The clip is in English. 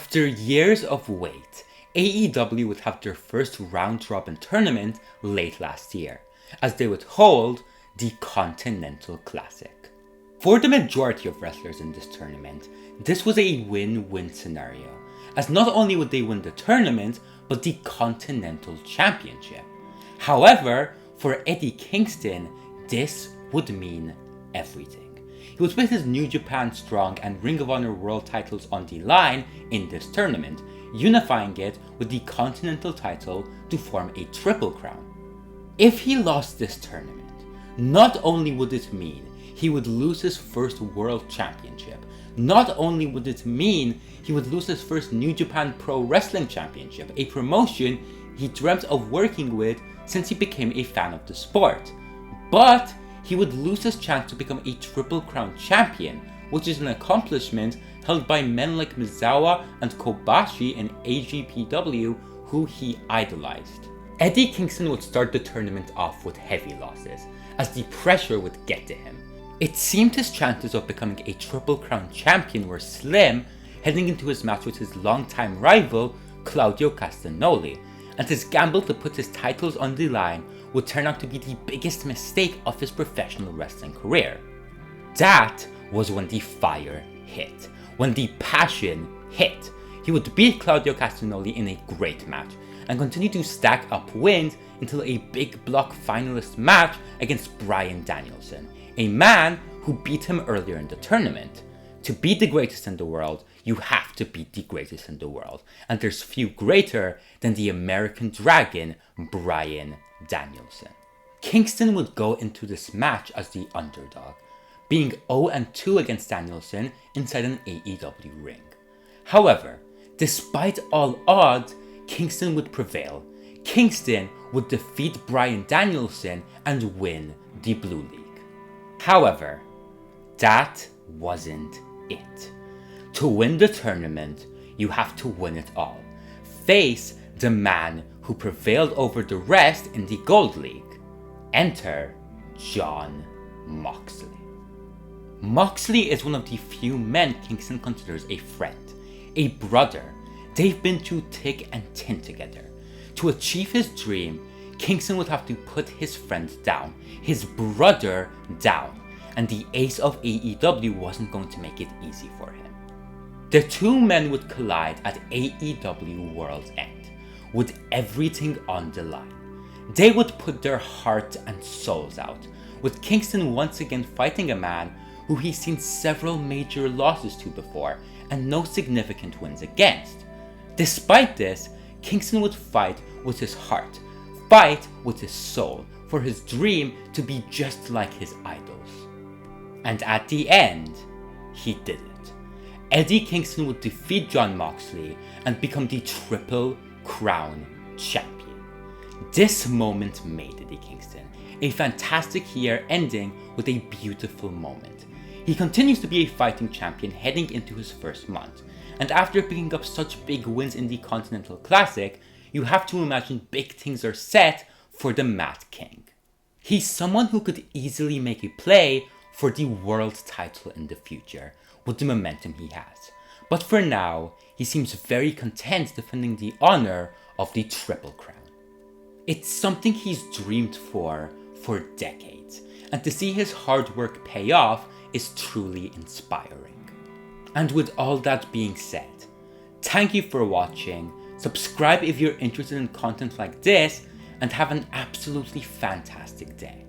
After years of wait, AEW would have their first round-robin tournament late last year, as they would hold the Continental Classic. For the majority of wrestlers in this tournament, this was a win-win scenario, as not only would they win the tournament, but the Continental Championship. However, for Eddie Kingston, this would mean everything. He would put his New Japan Strong and Ring of Honor World titles on the line in this tournament, unifying it with the Continental title to form a Triple Crown. If he lost this tournament, not only would it mean he would lose his first World Championship, not only would it mean he would lose his first New Japan Pro Wrestling Championship, a promotion he dreamt of working with since he became a fan of the sport, but he would lose his chance to become a Triple Crown champion, which is an accomplishment held by men like Misawa and Kobashi in NJPW, who he idolized. Eddie Kingston would start the tournament off with heavy losses, as the pressure would get to him. It seemed his chances of becoming a Triple Crown champion were slim heading into his match with his longtime rival, Claudio Castignoli, and his gamble to put his titles on the line would turn out to be the biggest mistake of his professional wrestling career. That was when the fire hit, when the passion hit. He would beat Claudio Castignoli in a great match, and continue to stack up wins until a big block finalist match against Bryan Danielson, a man who beat him earlier in the tournament. To be the greatest in the world, you have to beat the greatest in the world, and there's few greater than the American Dragon, Bryan Danielson. Kingston would go into this match as the underdog, being 0-2 against Danielson inside an AEW ring. However, despite all odds, Kingston would prevail. Kingston would defeat Bryan Danielson and win the Blue League. However, that wasn't it. To win the tournament, you have to win it all. Face the man who prevailed over the rest in the Gold League. Enter Jon Moxley. Moxley is one of the few men Kingston considers a friend, a brother. They've been through thick and thin together. To achieve his dream, Kingston would have to put his friend down, his brother down, and the ace of AEW wasn't going to make it easy for him. The two men would collide at AEW World's End, with everything on the line. They would put their heart and souls out, with Kingston once again fighting a man who he's seen several major losses to before and no significant wins against. Despite this, Kingston would fight with his heart, fight with his soul, for his dream to be just like his idols. And at the end, he did it. Eddie Kingston would defeat Jon Moxley and become the Triple Crown champion. This moment made Eddie Kingston a fantastic year ending with a beautiful moment. He continues to be a fighting champion heading into his first month, and after picking up such big wins in the Continental Classic, you have to imagine big things are set for the Mad King. He's someone who could easily make a play for the world title in the future, with the momentum he has. But for now, he seems very content defending the honor of the Triple Crown. It's something he's dreamed for decades, and to see his hard work pay off is truly inspiring. And with all that being said, thank you for watching, subscribe if you're interested in content like this, and have an absolutely fantastic day.